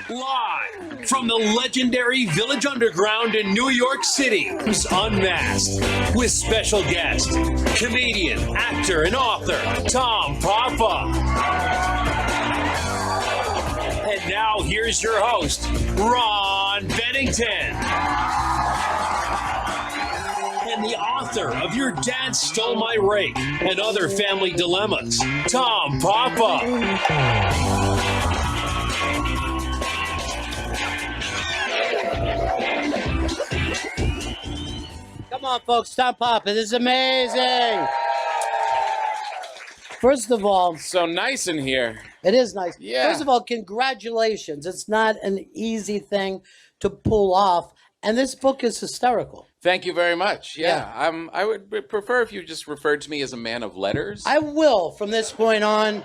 Live from the legendary Village Underground in New York City, it's Unmasked with special guest, comedian, actor, and author, Tom Papa. And now here's your host, Ron Bennington. And the author of Your Dad Stole My Rake and Other Family Dilemmas, Tom Papa. Come on, folks, Tom Papa. This is amazing. First of all, So nice in here. it is nice. Yeah. First of all, congratulations. It's not an easy thing to pull off, and this book is hysterical. Thank you very much. Yeah. I would prefer if you just referred to me as a man of letters. I will from this point on.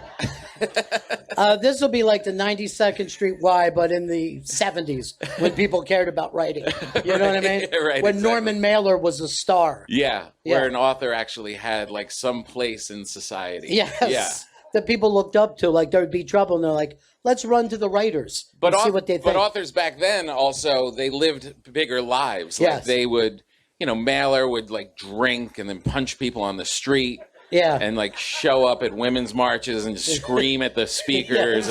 This will be like the 92nd Street Y, but in the 70s when people cared about writing. You know what I mean? Right, when exactly. Norman Mailer was a star. Yeah, Yeah. where an author actually had like some place in society. Yes. Yeah. That people looked up to, like there'd be trouble, and they're like, let's run to the writers and see what they think. But authors back then also, they lived bigger lives. Like Yes. they would, Mailer would like drink and then punch people on the street. Yeah. And like show up at women's marches and scream at the speakers.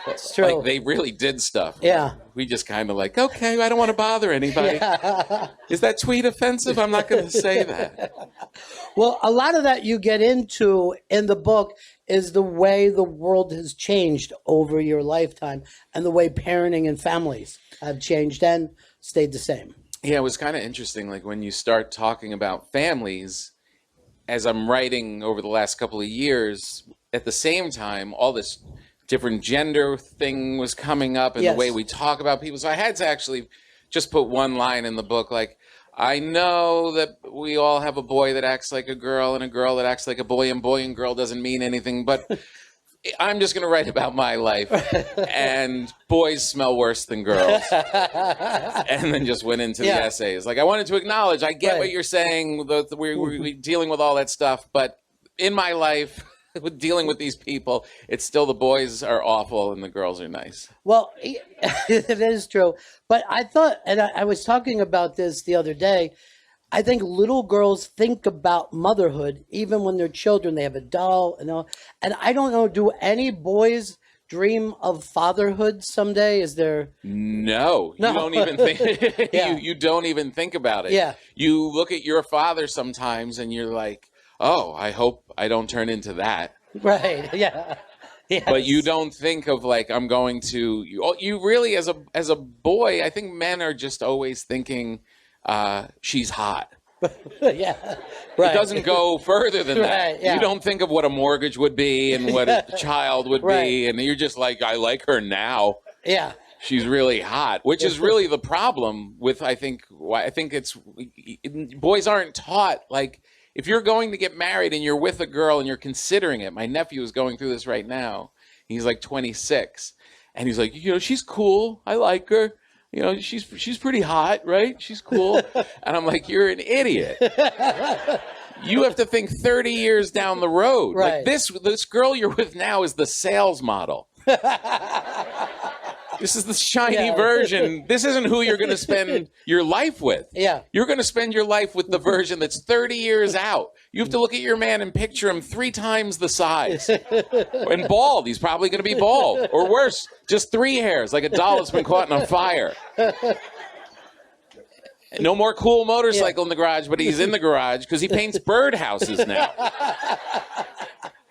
It's true. Like they really did stuff. Yeah. We just kind of like, okay, I don't want to bother anybody. Is that tweet offensive? I'm not going to say that. Well, a lot of that you get into in the book is the way the world has changed over your lifetime and the way parenting and families have changed and stayed the same. Yeah, it was kind of interesting. Like when you start talking about families, as I'm writing over the last couple of years, at the same time, all this different gender thing was coming up and Yes. the way we talk about people. So I had to actually just put one line in the book, like, I know that we all have a boy that acts like a girl and a girl that acts like a boy and girl doesn't mean anything, but I'm just going to write about my life. And boys smell worse than girls. And then just went into the essays. Like, I wanted to acknowledge, I get what you're saying. We're dealing with all that stuff. But in my life, with dealing with these people, it's still the boys are awful and the girls are nice. Well, it is true. But I thought, and I was talking about this the other day, I think little girls think about motherhood even when they're children. They have a doll and all. And I don't know, do any boys dream of fatherhood someday? Is there? No. You don't even think. Yeah. you don't even think about it. Yeah. You look at your father sometimes and you're like, oh, I hope I don't turn into that. Right. Yeah. Yes. But you don't think of like, I'm going to. You really, as a boy, I think men are just always thinking, she's hot. Yeah. Right. It doesn't go further than that. Right, yeah. You don't think of what a mortgage would be and what a child would Right. be, and you're just like, I like her now. Yeah. She's really hot, which is really the problem with, I think it's, boys aren't taught, like, if you're going to get married and you're with a girl and you're considering it, my nephew is going through this right now. He's like 26, and he's like, she's cool. I like her. She's pretty hot, right? She's cool. And I'm like, you're an idiot. You have to think 30 years down the road. Right. Like this girl you're with now is the sales model. This is the shiny version. This isn't who you're going to spend your life with. Yeah. You're going to spend your life with the version that's 30 years out. You have to look at your man and picture him 3 times the size. And bald. He's probably going to be bald. Or worse, just 3 hairs, like a doll that's been caught in a fire. No more cool motorcycle in the garage, but he's in the garage because he paints birdhouses now.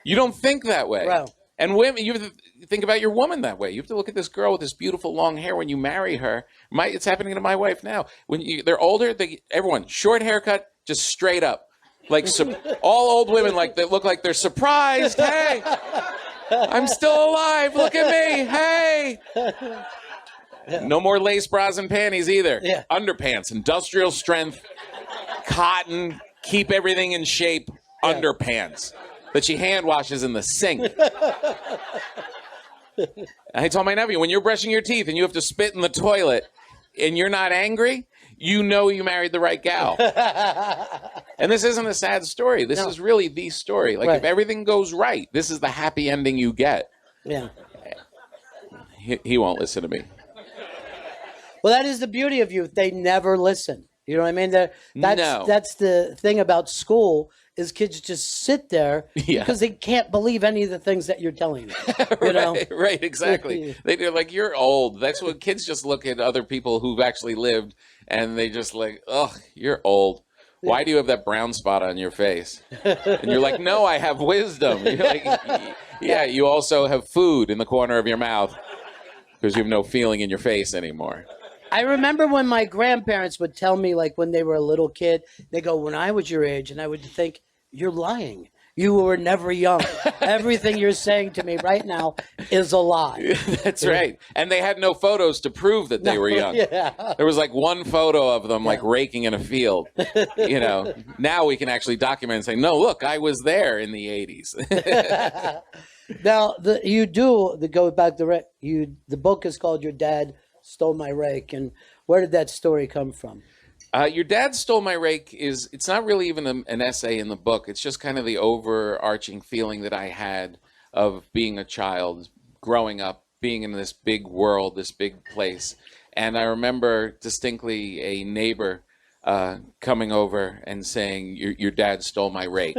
You don't think that way. Wow. And women, you have to think about your woman that way. You have to look at this girl with this beautiful long hair when you marry her. It's happening to my wife now. When they're older, everyone, short haircut, just straight up. Like all old women, like they look like they're surprised. Hey, I'm still alive. Look at me. Hey. No more lace bras and panties either. Yeah. Underpants, industrial strength, cotton, keep everything in shape, underpants that she hand washes in the sink. I told my nephew, when you're brushing your teeth and you have to spit in the toilet and you're not angry, you know you married the right gal. And this isn't a sad story. This is really the story. Like, if everything goes right, this is the happy ending you get. Yeah. He won't listen to me. Well, that is the beauty of youth. They never listen. You know what I mean? No. That's the thing about school is kids just sit there Yeah. because they can't believe any of the things that you're telling them. You know? Right, exactly. They're like, you're old. That's what kids just look at other people who've actually lived, and they just like, oh, you're old. Why do you have that brown spot on your face? And you're like, no, I have wisdom. You're like, yeah, you also have food in the corner of your mouth because you have no feeling in your face anymore. I remember when my grandparents would tell me, like when they were a little kid, they go, when I was your age, and I would think, you're lying. You were never young. Everything you're saying to me right now is a lie. That's right. And they had no photos to prove that they were young. Yeah. There was like one photo of them like raking in a field. You know, now we can actually document and say, no, look, I was there in the 80s. Now, go back to Rake. The book is called Your Dad Stole My Rake. And where did that story come from? Your Dad Stole My Rake it's not really even an essay in the book. It's just kind of the overarching feeling that I had of being a child, growing up, being in this big world, this big place. And I remember distinctly a neighbor coming over and saying, your dad stole my rake.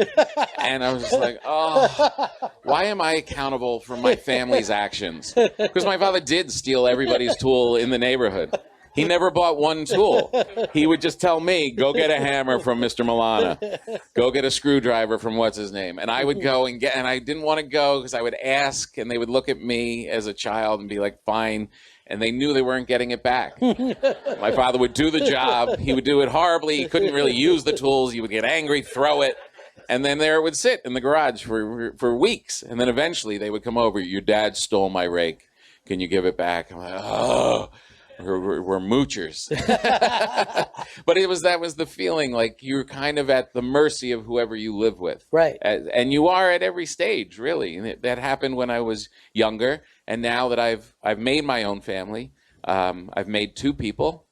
And I was just like, oh, why am I accountable for my family's actions? Because my father did steal everybody's tool in the neighborhood. He never bought one tool. He would just tell me, go get a hammer from Mr. Milana. Go get a screwdriver from what's his name. And I would go and I didn't want to go because I would ask and they would look at me as a child and be like, fine. And they knew they weren't getting it back. My father would do the job. He would do it horribly. He couldn't really use the tools. He would get angry, throw it. And then there it would sit in the garage for weeks. And then eventually they would come over. Your dad stole my rake. Can you give it back? I'm like, oh. We're moochers. But that was the feeling, like you're kind of at the mercy of whoever you live with. Right. And you are at every stage, really. And that happened when I was younger. And now that I've made my own family, I've made two people.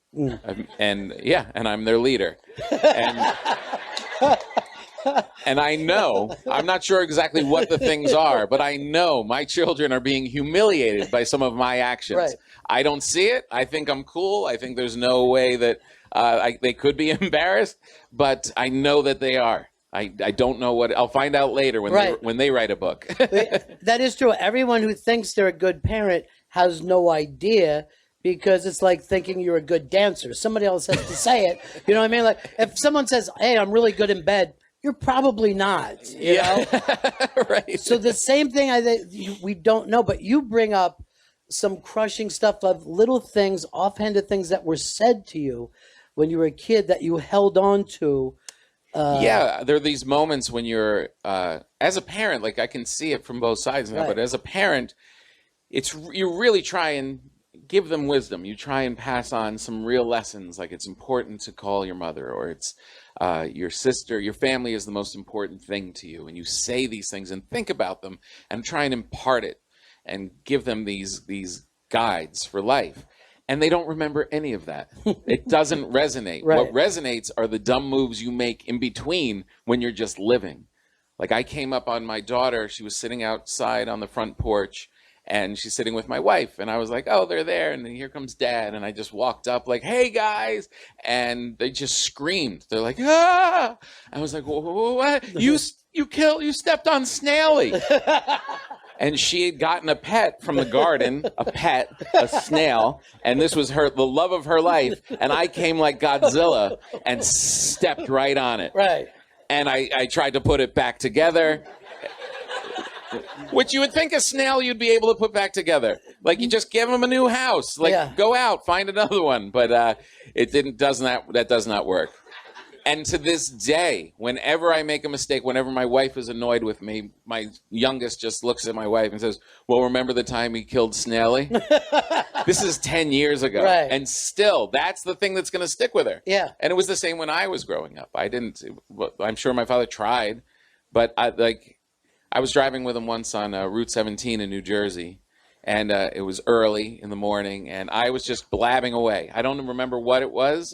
And I'm their leader. And I know, I'm not sure exactly what the things are, but I know my children are being humiliated by some of my actions. Right. I don't see it. I think I'm cool. I think there's no way that they could be embarrassed, but I know that they are. I don't know what. I'll find out later when they write a book. That is true. Everyone who thinks they're a good parent has no idea, because it's like thinking you're a good dancer. Somebody else has to say it. You know what I mean? Like if someone says, hey, I'm really good in bed, you're probably not, you know? Right. So the same thing we don't know, but you bring up some crushing stuff of little things, offhanded things that were said to you when you were a kid that you held on to. There are these moments when you're, as a parent, like I can see it from both sides now, but as a parent, you really try and give them wisdom. You try and pass on some real lessons, like it's important to call your mother, or it's your sister, your family is the most important thing to you. And you say these things and think about them and try and impart it and give them these guides for life. And they don't remember any of that. It doesn't resonate. Right. What resonates are the dumb moves you make in between when you're just living. Like I came up on my daughter. She was sitting outside on the front porch, and she's sitting with my wife. And I was like, oh, they're there. And then here comes Dad. And I just walked up like, hey, guys. And they just screamed. They're like, ah. I was like, what? You stepped on Snaily. And she had gotten a pet from the garden, a snail, and this was the love of her life. And I came like Godzilla and stepped right on it. Right. And I tried to put it back together, which you would think a snail you'd be able to put back together. Like you just give him a new house, like go out, find another one. But that does not work. And to this day, whenever I make a mistake, whenever my wife is annoyed with me, my youngest just looks at my wife and says, well, remember the time he killed Snaily? This is 10 years ago. Right. And still, that's the thing that's going to stick with her. Yeah. And it was the same when I was growing up. I'm sure my father tried, but I was driving with him once on Route 17 in New Jersey. And it was early in the morning, and I was just blabbing away. I don't remember what it was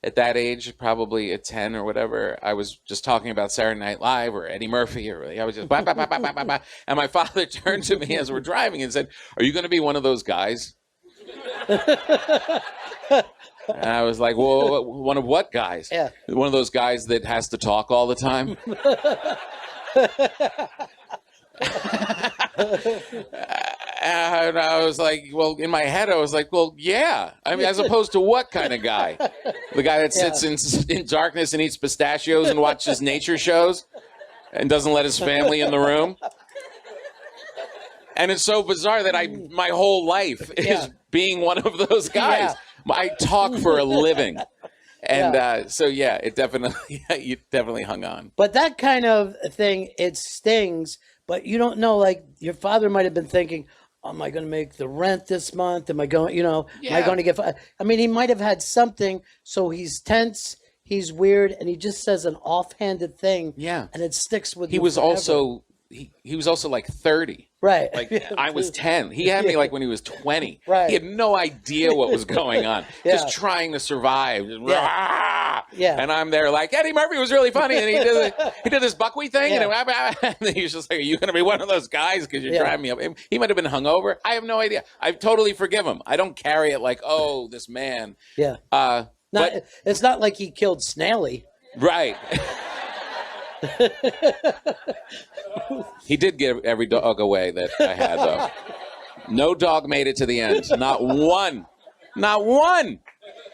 at that age, probably at 10 or whatever. I was just talking about Saturday Night Live or Eddie Murphy, or I was just blah, blah, blah, blah, blah, blah, blah. And my father turned to me as we're driving and said, "Are you going to be one of those guys And I was like, well, one of what guys? Yeah. One of those guys that has to talk all the time? And I was like, well, in my head, I was like, well, yeah. I mean, as opposed to what kind of guy? The guy that sits in darkness and eats pistachios and watches nature shows and doesn't let his family in the room? And it's so bizarre that my whole life is being one of those guys. Yeah. I talk for a living. And so, yeah, it definitely, you definitely hung on. But that kind of thing, it stings, but you don't know, like, your father might have been thinking, am I going to make the rent this month? Am I going, am I going to get, I mean, he might have had something, so he's tense, he's weird, and he just says an offhanded thing. Yeah. And it sticks with He you was forever. also, he was also like 30. Right. Like I was 10. He had me like when he was 20. Right. He had no idea what was going on. Yeah. Just trying to survive. Just, Yeah. And I'm there like, Eddie Murphy was really funny. And he did this buckwheat thing. Yeah. And he was just like, are you going to be one of those guys? Because you're Yeah. driving me up. He might have been hungover. I have no idea. I totally forgive him. I don't carry it like, oh, this man. Yeah. But It's not like he killed Snally. right. He did give every dog away that I had, though. No dog made it to the end. Not one. Not one.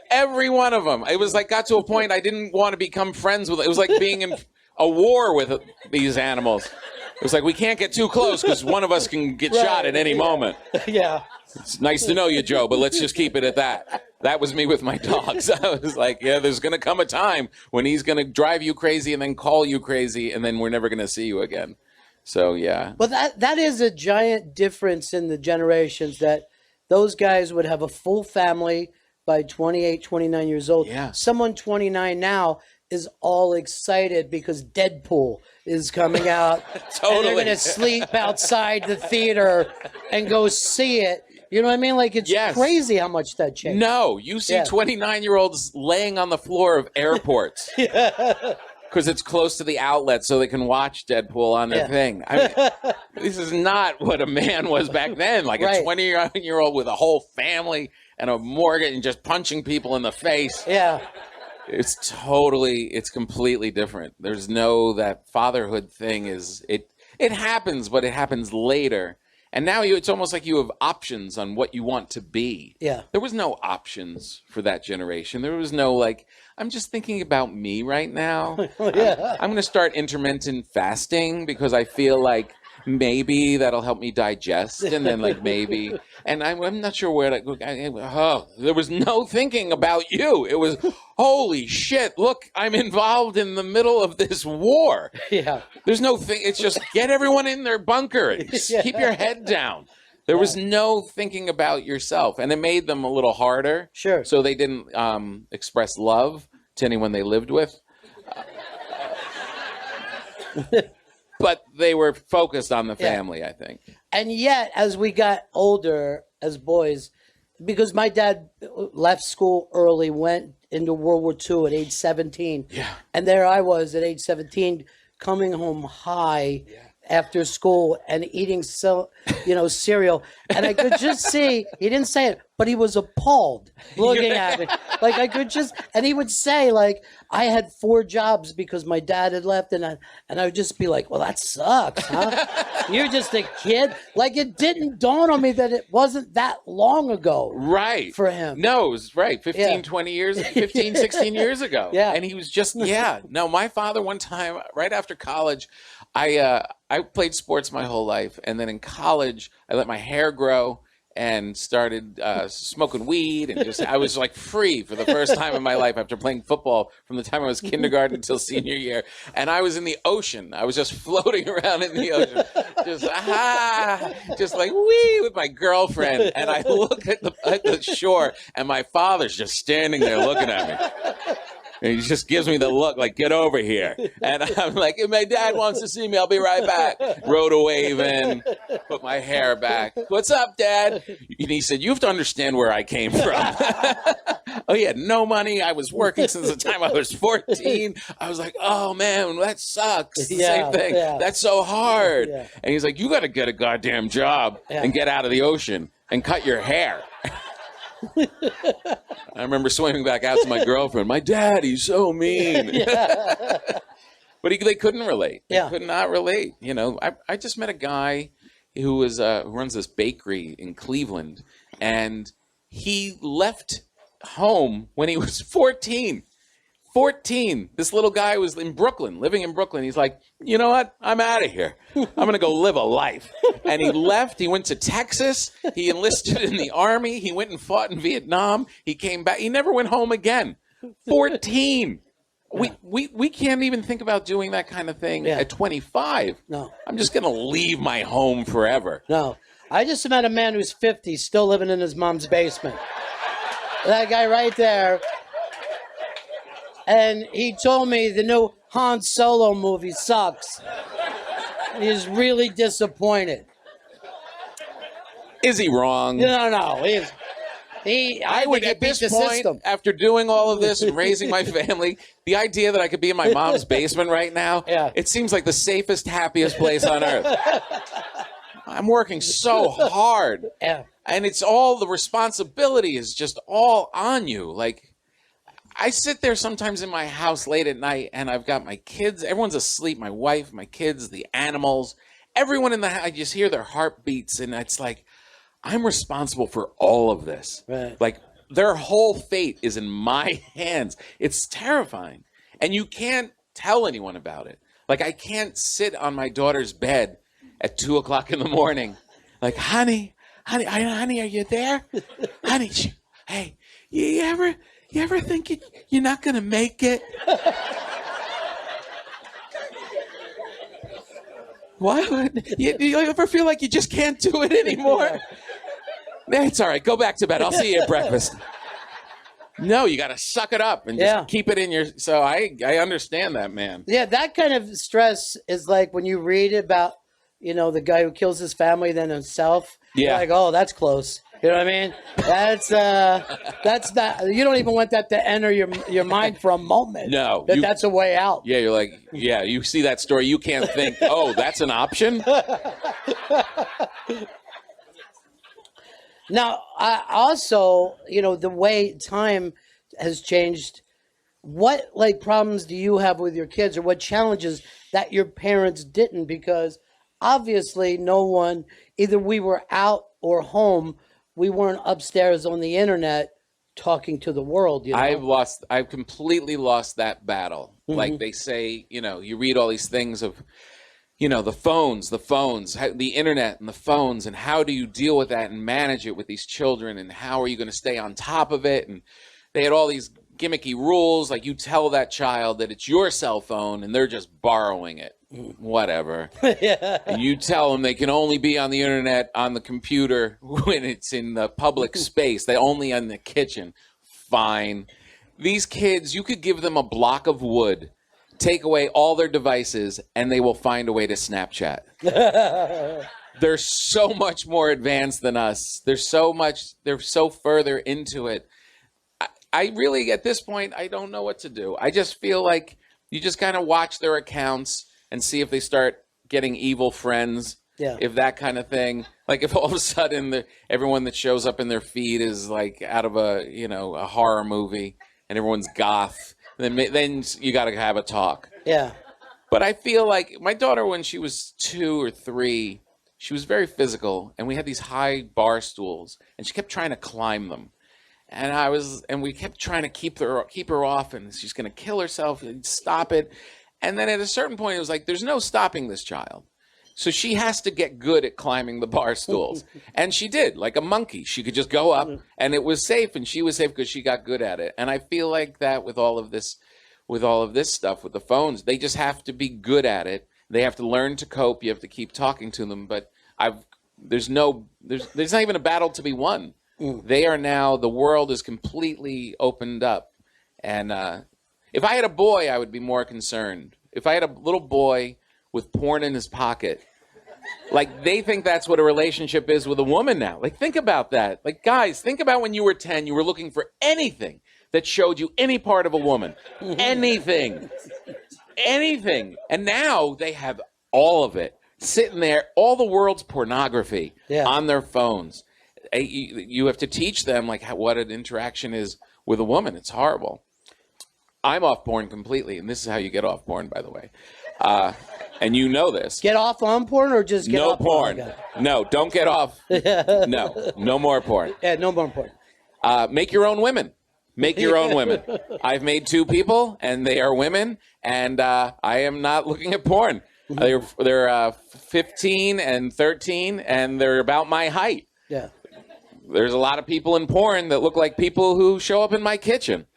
Every one of them. It was like, got to a point I didn't want to become friends with it. It was like being in a war with these animals. It was like, we can't get too close because one of us can get shot at any moment. Yeah. It's nice to know you, Joe, but let's just keep it at that. That was me with my dogs. I was like, yeah, there's going to come a time when he's going to drive you crazy and then call you crazy, and then we're never going to see you again. So, yeah. Well, that is a giant difference in the generations, that those guys would have a full family by 28, 29 years old. Yeah. Someone 29 now is all excited because Deadpool is coming out. Totally. And they're going to sleep outside the theater and go see it. You know what I mean? Like, it's crazy how much that changed. No, you see 29-year-olds laying on the floor of airports. Because it's close to the outlet so they can watch Deadpool on their thing. I mean, this is not what a man was back then. Like a 20-year-old with a whole family and a mortgage and just punching people in the face. Yeah. It's completely different. There's that fatherhood thing it happens, but it happens later. And now it's almost like you have options on what you want to be. Yeah. There was no options for that generation. There was no like, I'm just thinking about me right now. I'm going to start intermittent fasting because I feel like maybe that'll help me digest. And then like maybe, and I'm not sure where to go. There was no thinking about you. It was, holy shit, look, I'm involved in the middle of this war. Yeah. There's no thing. It's just get everyone in their bunker. Keep your head down. There was no thinking about yourself. And it made them a little harder. Sure. So they didn't express love to anyone they lived with. But they were focused on the family, I think. And yet, as we got older as boys, because my dad left school early, went into World War II at age 17. Yeah. And there I was at age 17, coming home high after school and eating cereal. And I could just see, he didn't say it, but he was appalled looking at me. Like I could just, and he would say like, I had 4 jobs because my dad had left, and I would just be like, well, that sucks, huh? You're just a kid. Like it didn't dawn on me that it wasn't that long ago. Right. For him. No, it was right. 20 years, 15, 16 years ago. Yeah. And he was just, No, my father one time, right after college, I played sports my whole life. And then in college, I let my hair grow and started smoking weed, and I was like free for the first time in my life after playing football from the time I was kindergarten until senior year. And I was in the ocean. I was just floating around in the ocean, just like wee with my girlfriend. And I look at the shore, and my father's just standing there looking at me. And he just gives me the look like, get over here. And I'm like, if my dad wants to see me, I'll be right back. Rhoda waving, put my hair back. What's up, Dad? And he said, you have to understand where I came from. Oh, he had no money. I was working since the time I was 14. I was like, oh, man, that sucks. It's the same thing. Yeah. That's so hard. Yeah. And he's like, you got to get a goddamn job and get out of the ocean and cut your hair. I remember swimming back out to my girlfriend. My dad, he's so mean. But they couldn't relate. They could not relate. You know, I just met a guy who runs this bakery in Cleveland, and he left home when he was 14. 14. This little guy was in Brooklyn, living in Brooklyn. He's like, you know what? I'm out of here. I'm going to go live a life. And he left. He went to Texas. He enlisted in the army. He went and fought in Vietnam. He came back. He never went home again. 14. We can't even think about doing that kind of thing at 25. No. I'm just going to leave my home forever. No. I just met a man who's 50, still living in his mom's basement. That guy right there. And he told me the new Han Solo movie sucks. He's really disappointed. Is he wrong? No. I would, at this point, after doing all of this and raising my family, the idea that I could be in my mom's basement right now, it seems like the safest, happiest place on earth. I'm working so hard. And it's all, the responsibility is just all on you. Like, I sit there sometimes in my house late at night, and I've got my kids. Everyone's asleep. My wife, my kids, the animals, everyone in the house. I just hear their heartbeats, and it's like, I'm responsible for all of this. Right. Like, their whole fate is in my hands. It's terrifying. And you can't tell anyone about it. Like, I can't sit on my daughter's bed at 2 o'clock in the morning. Like, honey, are you there? Honey, hey, you ever think you're not going to make it? What? You ever feel like you just can't do it anymore? It's all right. Go back to bed. I'll see you at breakfast. No, you got to suck it up and just keep it in your... So I understand that, man. Yeah, that kind of stress is like when you read about, you know, the guy who kills his family, then himself. Yeah. You're like, oh, that's close. You know what I mean? That's not, you don't even want that to enter your mind for a moment. No. That's a way out. Yeah, you're like, yeah, you see that story, you can't think, oh, that's an option? Now, I also, you know, the way time has changed, what, like, problems do you have with your kids, or what challenges that your parents didn't? Because obviously no one, either we were out or home, we weren't upstairs on the internet talking to the world. You know? I've completely lost that battle. Mm-hmm. Like they say, you know, you read all these things of, you know, the phones, the internet and the phones, and how do you deal with that and manage it with these children, and how are you going to stay on top of it? And they had all these gimmicky rules, like you tell that child that it's your cell phone and they're just borrowing it. Whatever. And you tell them they can only be on the internet, on the computer, when it's in the public space. They only in the kitchen. Fine. These kids, you could give them a block of wood, take away all their devices, and they will find a way to Snapchat. They're so much more advanced than us. They're so further into it. I really, at this point, I don't know what to do. I just feel like you just kind of watch their accounts and see if they start getting evil friends, if that kind of thing. Like if all of a sudden everyone that shows up in their feed is like out of a horror movie and everyone's goth, then you got to have a talk. Yeah. But I feel like my daughter, when she was 2 or 3, she was very physical, and we had these high bar stools, and she kept trying to climb them. And we kept trying to keep her off, and she's going to kill herself. Stop it. And then at a certain point, it was like, there's no stopping this child. So she has to get good at climbing the bar stools. And she did, like a monkey. She could just go up, and it was safe, and she was safe because she got good at it. And I feel like that with all of this stuff, with the phones, they just have to be good at it. They have to learn to cope. You have to keep talking to them. But there's not even a battle to be won. They are now, the world is completely opened up. And if I had a boy, I would be more concerned. If I had a little boy with porn in his pocket, like they think that's what a relationship is with a woman now. Like think about that. Like guys, think about when you were 10, you were looking for anything that showed you any part of a woman. Anything. Anything. And now they have all of it sitting there, all the world's pornography on their phones. you have to teach them like what an interaction is with a woman. It's horrible. I'm off porn completely, and this is how you get off porn, by the way. And you know this. Get off on porn or just get no off porn. No, don't get off. No more porn. Yeah, no more porn. Make your own women. Make your own women. I've made 2 people, and they are women, and I am not looking at porn. They're 15 and 13, and they're about my height. Yeah. There's a lot of people in porn that look like people who show up in my kitchen.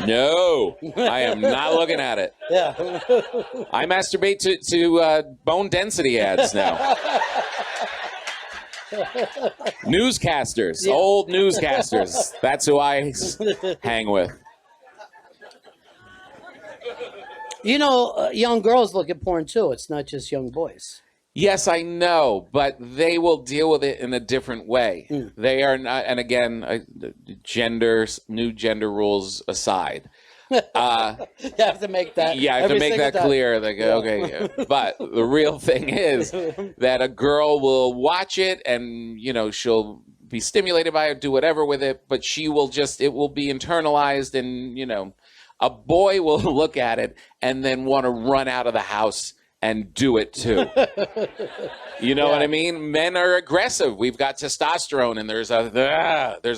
No, I am not looking at it. Yeah. I masturbate to bone density ads now. Newscasters, old newscasters. That's who I hang with. You know, young girls look at porn too. It's not just young boys. Yes, I know, but they will deal with it in a different way. They are not, and again, new gender rules aside. You have to make that. Yeah, I have to make that clear. Like, okay, but the real thing is that a girl will watch it, and she'll be stimulated by it, do whatever with it, but it will be internalized, and a boy will look at it and then want to run out of the house and do it too. You know what I mean? Men are aggressive. We've got testosterone, and there's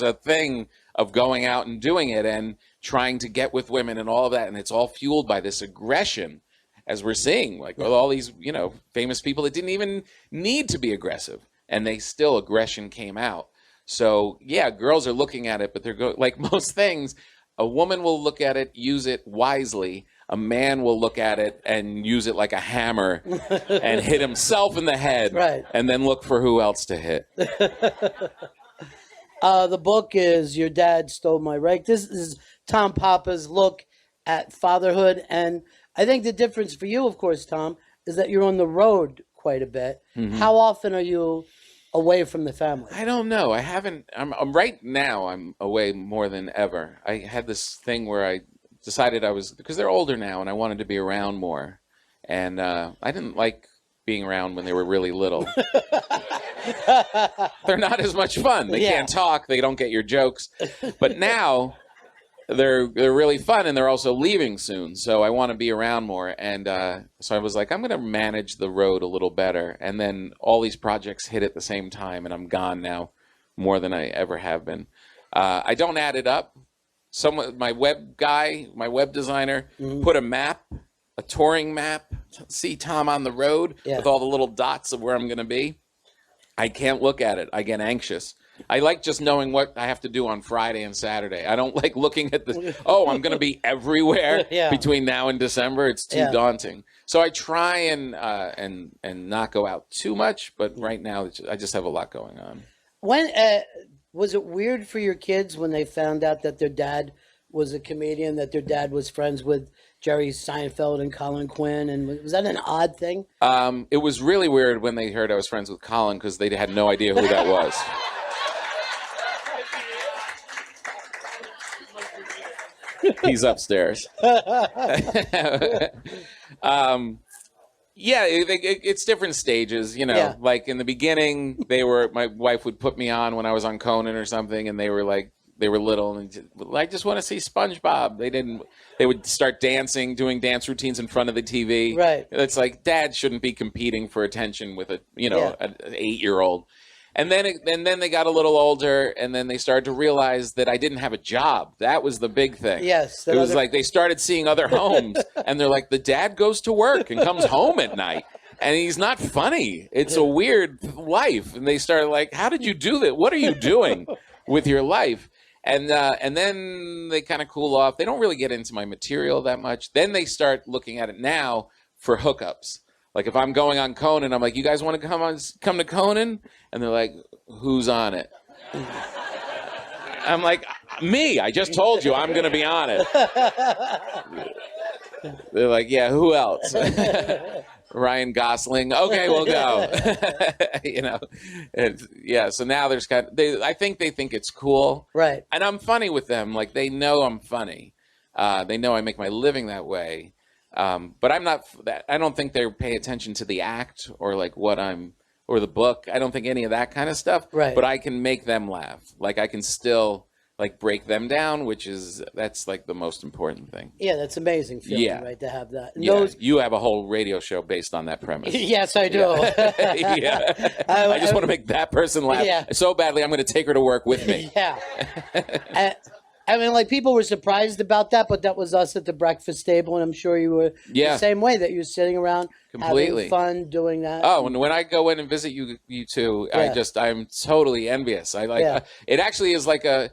a thing of going out and doing it and trying to get with women and all of that, and it's all fueled by this aggression, as we're seeing, like with all these famous people that didn't even need to be aggressive, and aggression came out. So yeah, girls are looking at it, but they're like most things. A woman will look at it, use it wisely. A man will look at it and use it like a hammer and hit himself in the head, right, and then look for who else to hit. The book is Your Dad Stole My Rake. This is Tom Papa's look at fatherhood. And I think the difference for you, of course, Tom, is that you're on the road quite a bit. Mm-hmm. How often are you away from the family? I don't know. I haven't. I'm right now. I'm away more than ever. I had this thing where I decided because they're older now, and I wanted to be around more. And I didn't like being around when they were really little. They're not as much fun. They can't talk. They don't get your jokes. But now they're really fun, and they're also leaving soon. So I want to be around more. And so I was like, I'm going to manage the road a little better. And then all these projects hit at the same time, and I'm gone now more than I ever have been. I don't add it up. My web designer, put a touring map, see Tom on the road with all the little dots of where I'm going to be. I can't look at it. I get anxious. I like just knowing what I have to do on Friday and Saturday. I don't like looking at I'm going to be everywhere between now and December. It's too daunting. So I try and not go out too much, but right now I just have a lot going on. When was it weird for your kids when they found out that their dad was a comedian, that their dad was friends with Jerry Seinfeld and Colin Quinn? And was that an odd thing? It was really weird when they heard I was friends with Colin, because they had no idea who that was. He's upstairs. Yeah, it's different stages, like in the beginning, my wife would put me on when I was on Conan or something, and they were little, and I just want to see SpongeBob. They would start dancing, doing dance routines in front of the TV. Right. It's like, Dad shouldn't be competing for attention with an 8-year-old. And then they got a little older, and then they started to realize that I didn't have a job. That was the big thing. Yes. It was like they started seeing other homes, and they're like, the dad goes to work and comes home at night, and he's not funny. It's a weird life. And they started like, how did you do that? What are you doing with your life? And then they kind of cool off. They don't really get into my material that much. Then they start looking at it now for hookups. Like if I'm going on Conan, I'm like, you guys want to come to Conan? And they're like, who's on it? I'm like, me. I just told you I'm going to be on it. They're like, yeah, who else? Ryan Gosling. Okay, we'll go. So now there's I think they think it's cool. Right. And I'm funny with them. Like they know I'm funny. They know I make my living that way. But I'm not that. I don't think they pay attention to the act or like what I'm or the book. I don't think any of that kind of stuff. Right. But I can make them laugh. Like I can still like break them down, that's like the most important thing. Yeah, that's amazing feeling, Yeah. right, to have that. And Yeah, those, you have a whole radio show based on that premise. yes, I do. Yeah. I just want to make that person laugh so badly. I'm going to take her to work with me. Yeah. I mean, like, people were surprised about that, but that was us at the breakfast table, and I'm sure you were the same way, that you're sitting around having fun doing that. Oh, and when I go in and visit you two, I'm totally envious. I like it. Actually, is like a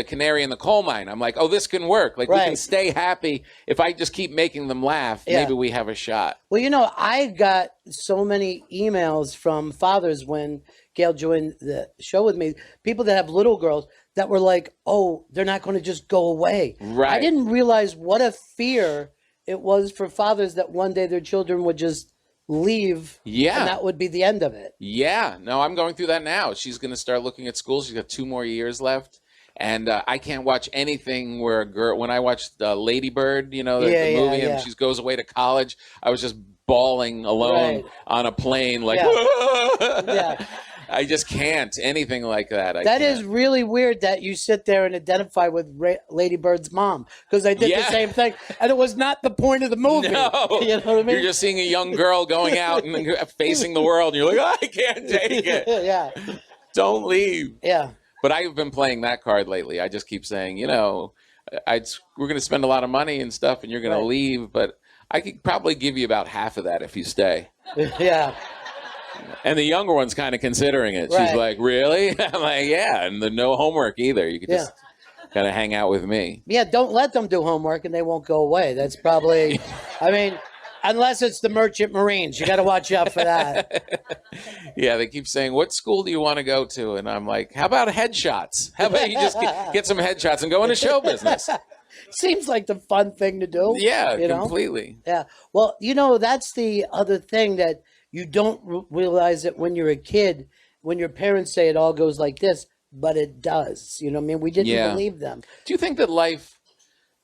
canary in the coal mine. I'm like, oh, this can work. Like we can stay happy if I just keep making them laugh. Maybe we have a shot. Well, you know, I got so many emails from fathers when Gail joined the show with me. People that have little girls that were like, oh, they're not going to just go away. Right. I didn't realize what a fear it was for fathers that one day their children would just leave. Yeah. And that would be the end of it. Yeah. No, I'm going through that now. She's going to start looking at school. She's got 2 more years left. And I can't watch anything where a girl, when I watched Lady Bird, you know, the movie, and she goes away to college, I was just bawling alone on a plane, like, I just can't. Anything like that. That is really weird that you sit there and identify with Lady Bird's mom, because I did the same thing, and it was not the point of the movie. No, you know what I mean? You're just seeing a young girl going out and facing the world, and you're like, oh, I can't take it. Yeah. Don't leave. Yeah. But I've been playing that card lately. I just keep saying, you know, we're going to spend a lot of money and stuff, and you're going to leave, but I could probably give you about half of that if you stay. Yeah. And the younger one's kind of considering it. She's like, really? I'm like, yeah. And no homework either. You could just kind of hang out with me. Yeah, don't let them do homework and they won't go away. That's probably, I mean, unless it's the Merchant Marines. You got to watch out for that. Yeah, they keep saying, what school do you want to go to? And I'm like, how about headshots? How about you just get some headshots and go into show business? Seems like the fun thing to do. Yeah, you know? Completely. Yeah. Well, you know, that's the other thing that you don't realize it when you're a kid, when your parents say it all goes like this, but it does. You know what I mean? We didn't believe them. Do you think that life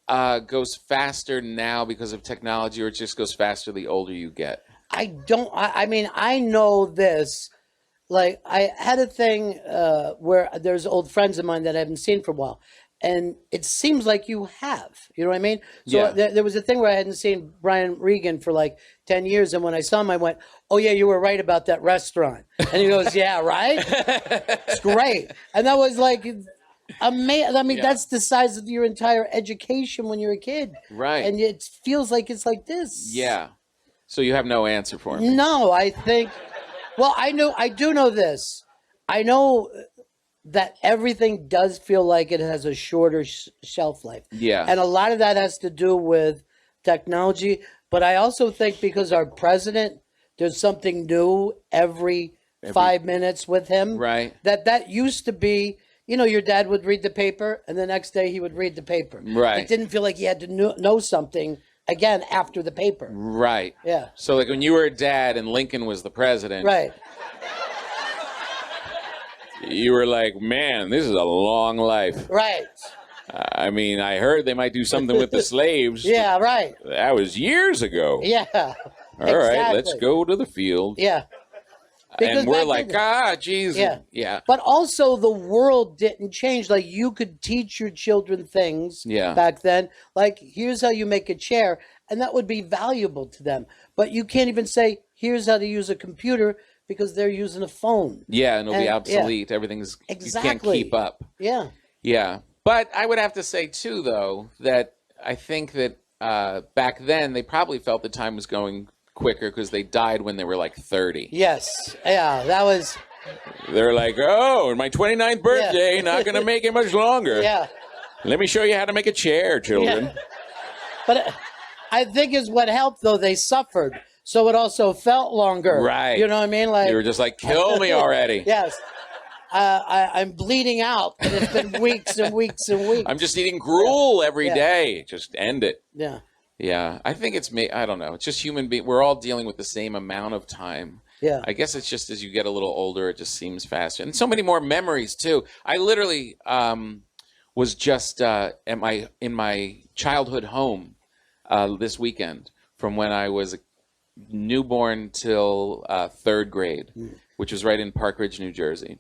goes faster now because of technology, or it just goes faster the older you get? I don't. I mean, I know this. Like, I had a thing where there's old friends of mine that I haven't seen for a while. And it seems like you have, you know what I mean? So there was a thing where I hadn't seen Brian Regan for like 10 years. And when I saw him, I went, oh, yeah, you were right about that restaurant. And he goes, yeah, right? It's great. And that was like amazing. I mean, that's the size of your entire education when you're a kid. Right. And it feels like it's like this. Yeah. So you have no answer for me. No, I think, well, I do know this. I know that everything does feel like it has a shorter shelf life. Yeah. And a lot of that has to do with technology. But I also think because our president, there's something new every 5 minutes with him. Right. That used to be, you know, your dad would read the paper and the next day he would read the paper. Right. It didn't feel like he had to know something again after the paper. Right. Yeah. So like when you were a dad and Lincoln was the president. Right. You were like, man, this is a long life. Right. I mean, I heard they might do something with the slaves. Yeah, right. That was years ago. Yeah. All right, let's go to the field. Yeah. Because and we're like, geez. Yeah. But also the world didn't change. Like, you could teach your children things back then. Like, here's how you make a chair. And that would be valuable to them. But you can't even say, here's how to use a computer, because they're using a phone. Yeah, and it'll be obsolete. Yeah. Everything's, you can't keep up. Yeah. Yeah. But I would have to say, too, though, that I think that back then they probably felt the time was going quicker because they died when they were like 30. Yes. Yeah, that was... They're like, oh, my 29th birthday, not going to make it much longer. Yeah. Let me show you how to make a chair, children. Yeah. But I think is what helped, though, they suffered. So it also felt longer. Right. You know what I mean? Like, you were just like, kill me already. Yes. I'm bleeding out, and it's been weeks and weeks and weeks. I'm just eating gruel every day. Just end it. Yeah. Yeah. I think it's me. I don't know. It's just human being. We're all dealing with the same amount of time. Yeah. I guess it's just as you get a little older, it just seems faster. And so many more memories, too. I literally was just in my childhood home this weekend from when I was newborn till third grade, which was right in Park Ridge, New Jersey.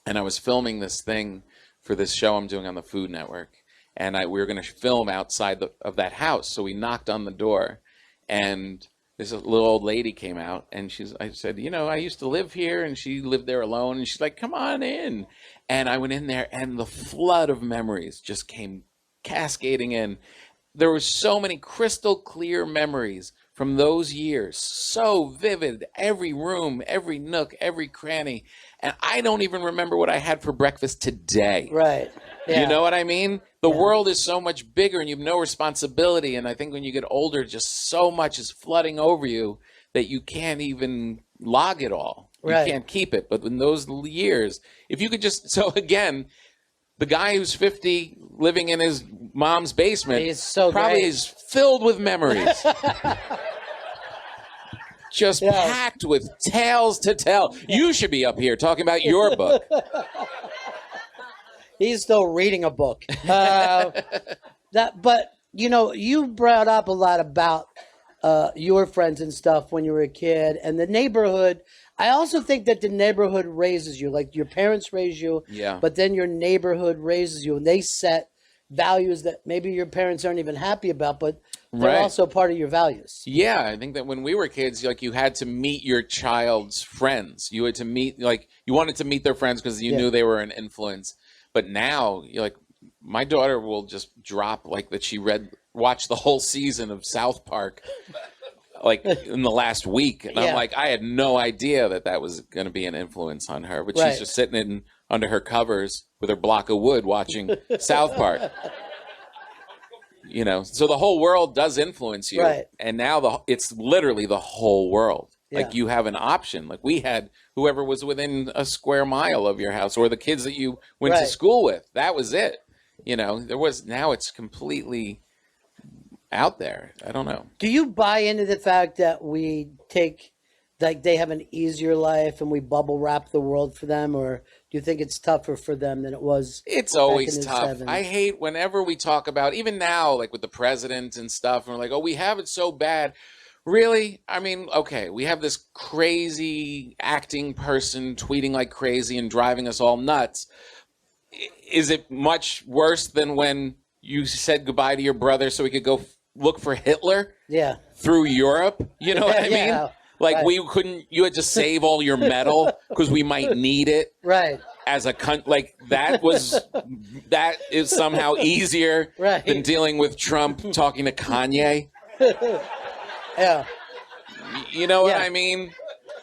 And I was filming this thing for this show I'm doing on the Food Network. And we were going to film outside of that house. So we knocked on the door, and this little old lady came out, and I said, you know, I used to live here, and she lived there alone. And she's like, come on in. And I went in there, and the flood of memories just came cascading in. There were so many crystal clear memories from those years, so vivid, every room, every nook, every cranny. And I don't even remember what I had for breakfast today. Right. Yeah. You know what I mean? The world is so much bigger, and you have no responsibility. And I think when you get older, just so much is flooding over you that you can't even log it all. Right. You can't keep it. But in those years, if you could just, so again, the guy who's 50 living in his mom's basement probably is filled with memories. Just packed with tales to tell. You should be up here talking about your book. He's still reading a book. But you know, you brought up a lot about your friends and stuff when you were a kid, and the neighborhood. I also think that the neighborhood raises you, like your parents raise you, but then your neighborhood raises you, and they set values that maybe your parents aren't even happy about, but they're also part of your values. Yeah, I think that when we were kids, like, you had to meet your child's friends. You had to meet, like, you wanted to meet their friends because you knew they were an influence. But now, you're like, my daughter will just drop, like, that she watched the whole season of South Park, like, in the last week. And I'm like, I had no idea that was going to be an influence on her. But she's just sitting under her covers with her block of wood watching South Park. You know, so the whole world does influence you. Right. And now it's literally the whole world. Yeah. Like, you have an option. Like, we had whoever was within a square mile of your house, or the kids that you went to school with. That was it. You know, now it's completely out there. I don't know. Do you buy into the fact that we take, like, they have an easier life and we bubble wrap the world for them, or do you think it's tougher for them than it was? It's always tough. I hate whenever we talk about, even now, like with the president and stuff, and we're like, oh, we have it so bad. Really? I mean, okay, we have this crazy acting person tweeting like crazy and driving us all nuts. Is it much worse than when you said goodbye to your brother so we could go look for Hitler? Yeah. Through Europe? You know what I mean? Yeah. Like, you had to save all your metal because we might need it. Right. As a like, that is somehow easier than dealing with Trump talking to Kanye. Yeah. You know what I mean?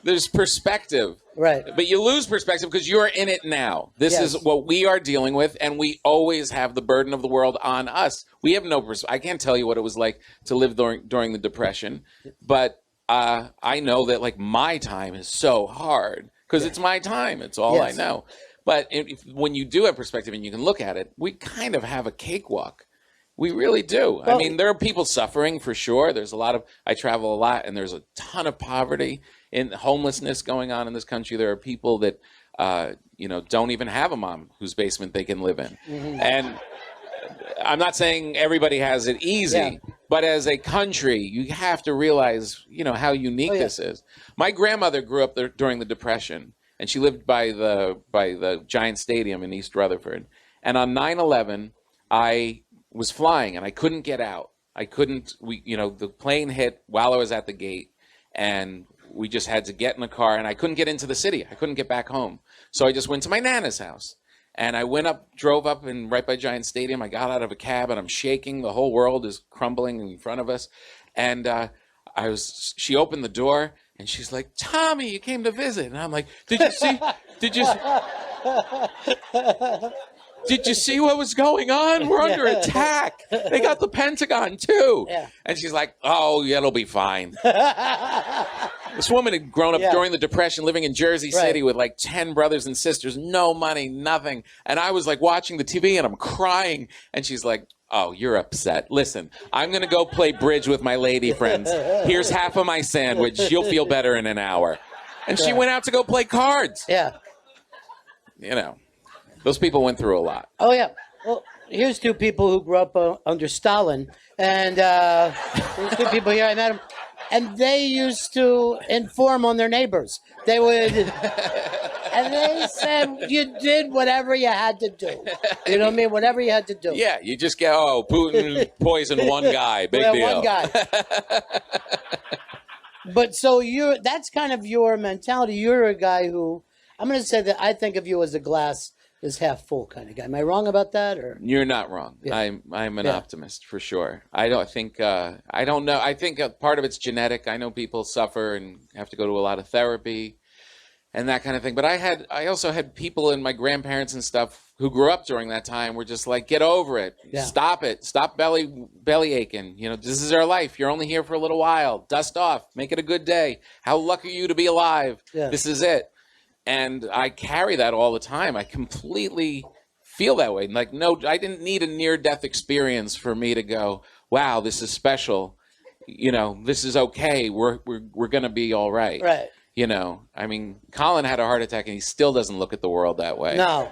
There's perspective. Right. But you lose perspective because you're in it now. This is what we are dealing with, and we always have the burden of the world on us. We have no perspective. I can't tell you what it was like to live during the Depression, but I know that, like, my time is so hard because it's my time. It's all I know. But when you do have perspective and you can look at it, we kind of have a cakewalk. We really do. Well, I mean, there are people suffering for sure. There's I travel a lot, and there's a ton of poverty and homelessness going on in this country. There are people that, don't even have a mom whose basement they can live in. Mm-hmm. And I'm not saying everybody has it easy, but as a country, you have to realize, how unique this is. My grandmother grew up there during the Depression, and she lived by the Giant Stadium in East Rutherford. And on 9/11, I was flying and I couldn't get out. The plane hit while I was at the gate, and we just had to get in the car, and I couldn't get into the city. I couldn't get back home. So I just went to my Nana's house, and I drove up, and right by Giant Stadium, I got out of a cab, and I'm shaking. The whole world is crumbling in front of us. And she opened the door, and she's like, Tommy, you came to visit. And I'm like, did you see what was going on? We're under attack. They got the Pentagon, too. Yeah. And she's like, oh, yeah, it'll be fine. This woman had grown up during the Depression, living in Jersey City with like 10 brothers and sisters, no money, nothing. And I was like watching the TV, and I'm crying. And she's like, oh, you're upset. Listen, I'm going to go play bridge with my lady friends. Here's half of my sandwich. You'll feel better in an hour. And she went out to go play cards. Yeah. Those people went through a lot. Oh, yeah. Well, here's two people who grew up under Stalin. And there's two people here. I met them. and they used to inform on their neighbors. They would, and they said you did whatever you had to do. You know what I mean? Whatever you had to do. Yeah, you just get, Putin poisoned one guy. Big deal. One guy. But so that's kind of your mentality. You're a guy who, I'm going to say that I think of you as a glass is half full kind of guy. Am I wrong about that? Or you're not wrong. Yeah. I'm an optimist for sure. I don't know. I think part of it's genetic. I know people suffer and have to go to a lot of therapy and that kind of thing. But I also had people and my grandparents and stuff who grew up during that time were just like, get over it. Yeah. Stop it. Stop belly aching. You know, this is our life. You're only here for a little while. Dust off. Make it a good day. How lucky are you to be alive? Yeah. This is it. And I carry that all the time. I completely feel that way. Like, no, I didn't need a near-death experience for me to go, wow, this is special. You know, this is okay. We're going to be all right. Right. You know, I mean, Colin had a heart attack and he still doesn't look at the world that way. No.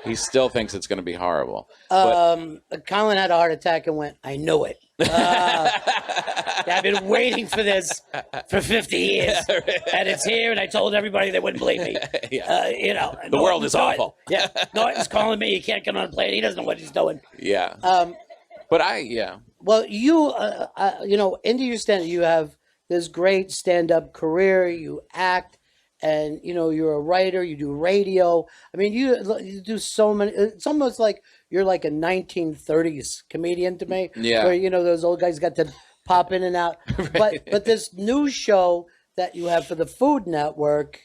He still thinks it's going to be horrible. Colin had a heart attack and went, I know it. I've been waiting for this for 50 years, and it's here, and I told everybody they wouldn't believe me. You know, the world is awful. Yeah, Norton's calling me. He can't come on a plane. He doesn't know what he's doing. Yeah. Well, you, you know, into your stand-up, you have this great stand-up career. You act, and you know, you're a writer. You do radio. I mean, you do so many. It's almost like you're like a 1930s comedian to me. Yeah. Where, you know, those old guys got to pop in and out. Right. But this new show that you have for the Food Network,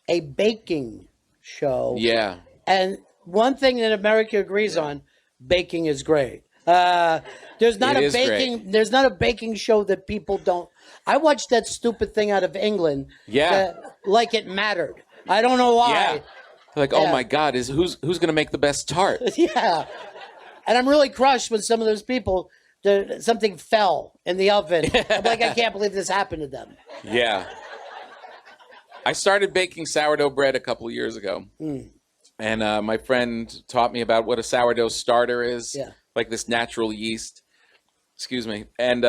a baking show. Yeah. And one thing that America agrees on, baking is great. There's not a baking show that people don't. I watched that stupid thing out of England. Yeah. Like it mattered. I don't know why. Yeah. Like, oh my God, who's going to make the best tart? Yeah. And I'm really crushed when some of those people, something fell in the oven. I'm like, I can't believe this happened to them. Yeah. I started baking sourdough bread a couple of years ago. And my friend taught me about what a sourdough starter is. Yeah. Like this natural yeast. Excuse me. And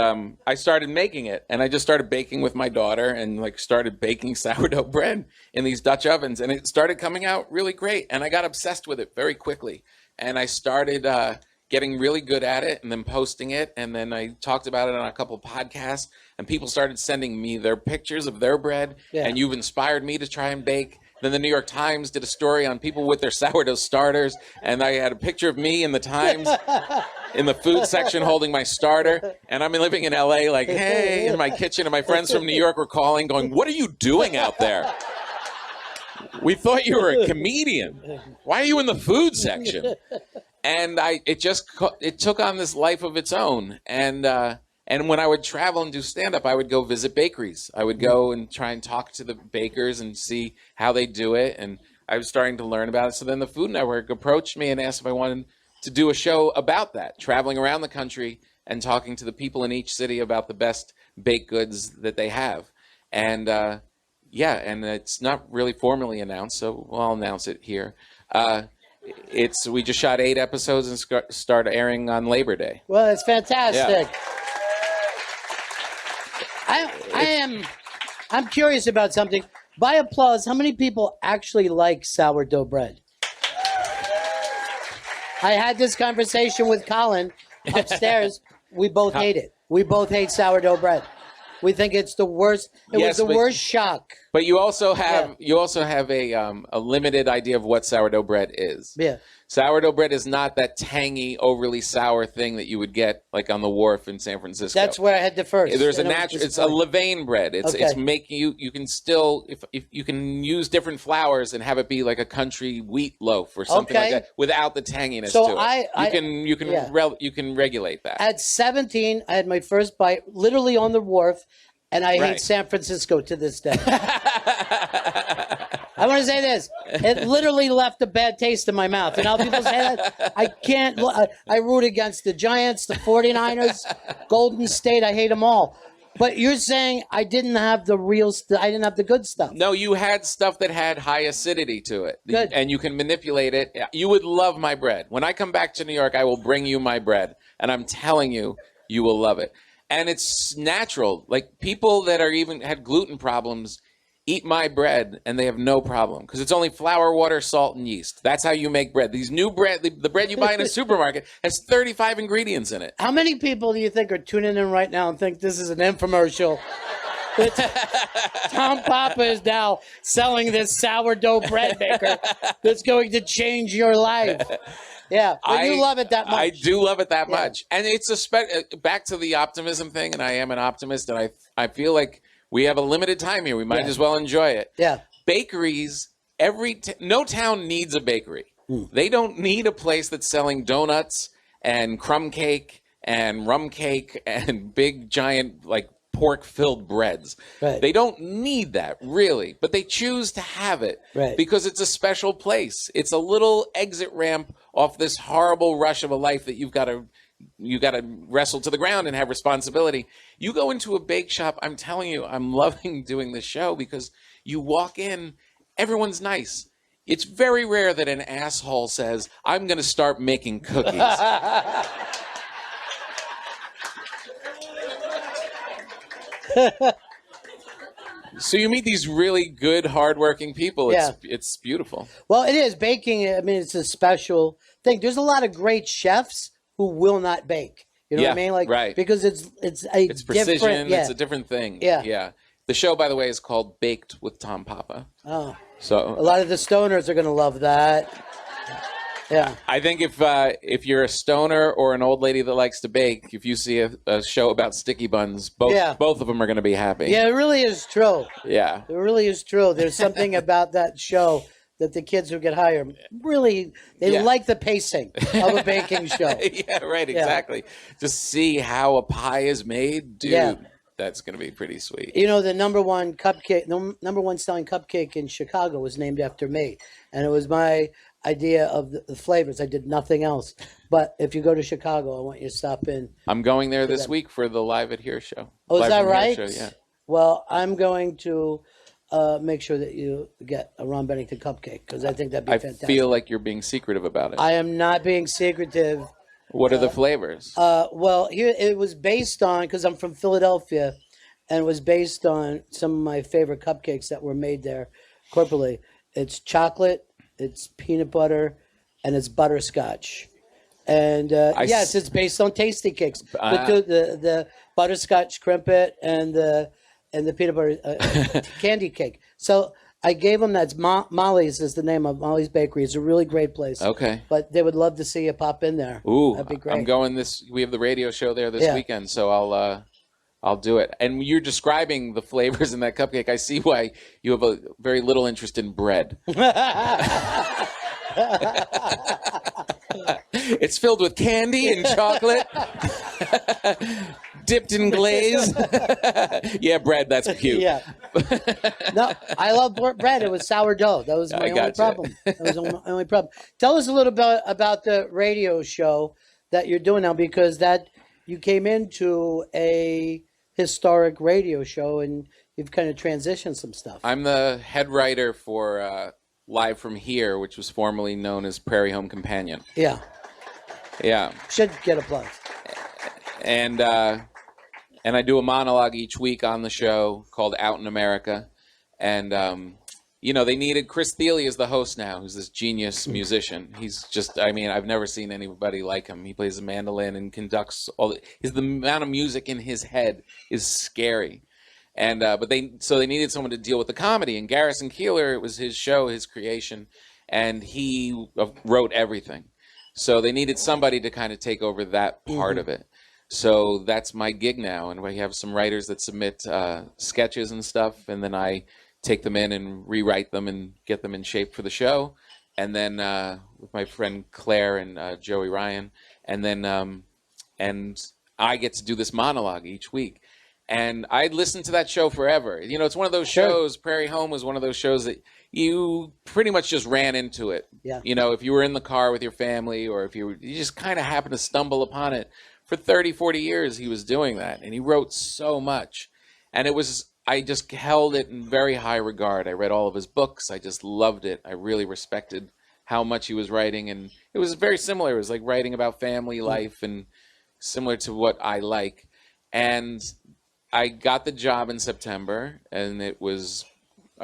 I started making it. And I just started baking with my daughter and like started baking sourdough bread in these Dutch ovens. And it started coming out really great. And I got obsessed with it very quickly. And I started getting really good at it and then posting it. And then I talked about it on a couple of podcasts. And people started sending me their pictures of their bread. Yeah. And you've inspired me to try and bake. Then the New York Times did a story on people with their sourdough starters. And I had a picture of me in the Times in the food section holding my starter. And I'm living in LA like, hey, in my kitchen. And my friends from New York were calling going, what are you doing out there? We thought you were a comedian. Why are you in the food section? And it took on this life of its own. And when I would travel and do stand-up, I would go visit bakeries. I would go and try and talk to the bakers and see how they do it. And I was starting to learn about it. So then the Food Network approached me and asked if I wanted to do a show about that, traveling around the country and talking to the people in each city about the best baked goods that they have. And and it's not really formally announced, so I'll announce it here. We just shot 8 episodes and start airing on Labor Day. Well, it's fantastic. Yeah. I'm curious about something. By applause, how many people actually like sourdough bread? I had this conversation with Colin upstairs. We both hate it. We both hate sourdough bread. We think it's the worst. It was the worst shock. But you also have a limited idea of what sourdough bread is. Yeah. Sourdough bread is not that tangy, overly sour thing that you would get like on the wharf in San Francisco. That's where I had the first. There's it's a levain bread. It's making you can still if you can use different flours and have it be like a country wheat loaf or something like that without the tanginess to it. You can regulate that. At 17, I had my first bite literally on the wharf, and I hate San Francisco to this day. I want to say this. It literally left a bad taste in my mouth. And now people say that. I can't. I root against the Giants, the 49ers, Golden State. I hate them all. But you're saying I didn't have the I didn't have the good stuff. No, you had stuff that had high acidity to it. Good. And you can manipulate it. You would love my bread. When I come back to New York, I will bring you my bread. And I'm telling you, you will love it. And it's natural. Like people that are even had gluten problems eat my bread and they have no problem because it's only flour, water, salt, and yeast. That's how you make bread. These new bread, the bread you buy in a supermarket has 35 ingredients in it. How many people do you think are tuning in right now and think this is an infomercial? Tom Papa is now selling this sourdough bread maker that's going to change your life. Yeah, but you love it that much. I do love it that much. And it's back to the optimism thing, and I am an optimist, and I feel like we have a limited time here. We might as well enjoy it. Yeah. Bakeries, no town needs a bakery. They don't need a place that's selling donuts and crumb cake and rum cake and big giant like pork-filled breads. Right. They don't need that, really, but they choose to have it because it's a special place. It's a little exit ramp off this horrible rush of a life that you got to wrestle to the ground and have responsibility. You go into a bake shop, I'm telling you, I'm loving doing this show because you walk in, everyone's nice. It's very rare that an asshole says, I'm going to start making cookies. So you meet these really good, hardworking people. It's beautiful. Well, it is. Baking, I mean, it's a special thing. There's a lot of great chefs who will not bake. You know what I mean? Like, right. Because it's precision. Yeah. It's a different thing. Yeah. The show, by the way, is called Baked with Tom Papa. Oh. So a lot of the stoners are going to love that. Yeah. I think if you're a stoner or an old lady that likes to bake, if you see a show about sticky buns, both of them are going to be happy. Yeah, it really is true. Yeah. It really is true. There's something about that show that the kids who get hired really, they like the pacing of a baking show. Yeah, right, exactly. Just see how a pie is made, dude. That's going to be pretty sweet. You know, the number one selling cupcake in Chicago was named after me. And it was my idea of the flavors. I did nothing else. But if you go to Chicago, I want you to stop in. I'm going there this week for the Live at Here show. Oh, is that right? Show, yeah. Well, I'm going to make sure that you get a Ron Bennington cupcake because I think that'd be fantastic. I feel like you're being secretive about it. I am not being secretive. What are the flavors? Well, here it was based on, because I'm from Philadelphia, and it was based on some of my favorite cupcakes that were made there corporately. It's chocolate, it's peanut butter, and it's butterscotch. And yes, it's based on tasty cakes. The butterscotch crimpet and the peanut butter candy cake. So I gave them that's Molly's is the name of Molly's Bakery. It's a really great place. Okay. But they would love to see you pop in there. Ooh, that'd be great. I'm going we have the radio show there this weekend, so I'll do it. And you're describing the flavors in that cupcake. I see why you have a very little interest in bread. It's filled with candy and chocolate. Dipped in glaze. Yeah, bread, that's cute. Yeah. No, I love bread. It was sourdough. That was my only problem. That was my only problem. Tell us a little bit about the radio show that you're doing now, because you came into a historic radio show and you've kind of transitioned some stuff. I'm the head writer for Live from Here, which was formerly known as Prairie Home Companion. Yeah. Yeah. Should get a plug. And I do a monologue each week on the show called Out in America. And, they needed Chris Thiele as the host now, who's this genius musician. He's just, I've never seen anybody like him. He plays the mandolin and conducts the amount of music in his head is scary. And, so they needed someone to deal with the comedy. And Garrison Keillor, it was his show, his creation, and he wrote everything. So they needed somebody to kind of take over that part of it. So that's my gig now, and we have some writers that submit sketches and stuff, and then I take them in and rewrite them and get them in shape for the show. And then with my friend Claire and Joey Ryan, and then and I get to do this monologue each week. And I listened to that show forever. It's one of those shows, Prairie Home was one of those shows that you pretty much just ran into it. Yeah. If you were in the car with your family, or if you just kind of happened to stumble upon it. For 30, 40 years, he was doing that, and he wrote so much. And I just held it in very high regard. I read all of his books. I just loved it. I really respected how much he was writing, and it was very similar. It was like writing about family life and similar to what I like. And I got the job in September, and it was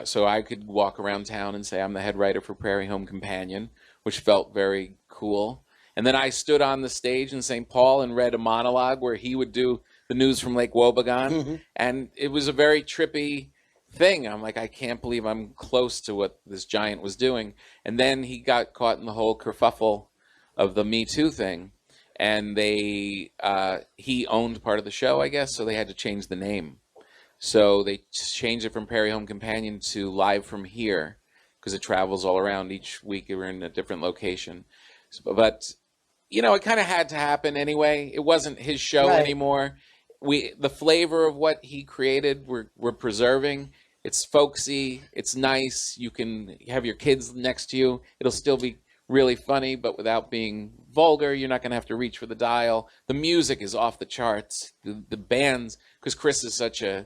so I could walk around town and say I'm the head writer for Prairie Home Companion, which felt very cool. And then I stood on the stage in St. Paul and read a monologue where he would do the news from Lake Wobegon. And it was a very trippy thing. I'm like, I can't believe I'm close to what this giant was doing. And then he got caught in the whole kerfuffle of the Me Too thing. And he owned part of the show, I guess, so they had to change the name. So they changed it from Prairie Home Companion to Live from Here, because it travels all around. Each week we're in a different location. But, you know, it kind of had to happen anyway. It wasn't his show anymore. The flavor of what he created, we're preserving. It's folksy. It's nice. You can have your kids next to you. It'll still be really funny, but without being vulgar. You're not going to have to reach for the dial. The music is off the charts. The bands, because Chris is such an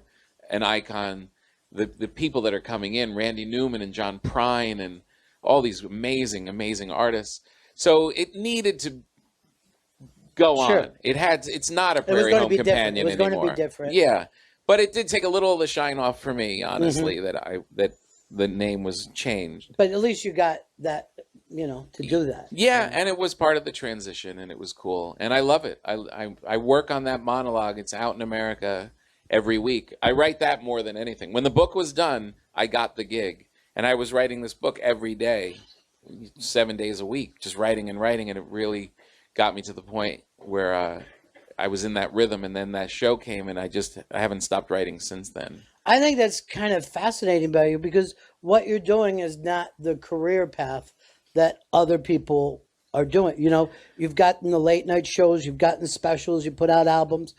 icon. The people that are coming in, Randy Newman and John Prine and all these amazing artists. So it needed to go on. It's not a Prairie Home Companion anymore. It was going to be different. Yeah. But it did take a little of the shine off for me, honestly, that the name was changed. But at least you got that, you know, to do that. Yeah, and it was part of the transition, and it was cool. And I love it. I work on that monologue. It's out in America every week. I write that more than anything. When the book was done, I got the gig. And I was writing this book every day, 7 days a week, just writing, and it really got me to the point where I was in that rhythm, and then that show came, and I haven't stopped writing since then. I think that's kind of fascinating about you, because what you're doing is not the career path that other people are doing. You know, you've gotten the late night shows, you've gotten specials, you put out albums.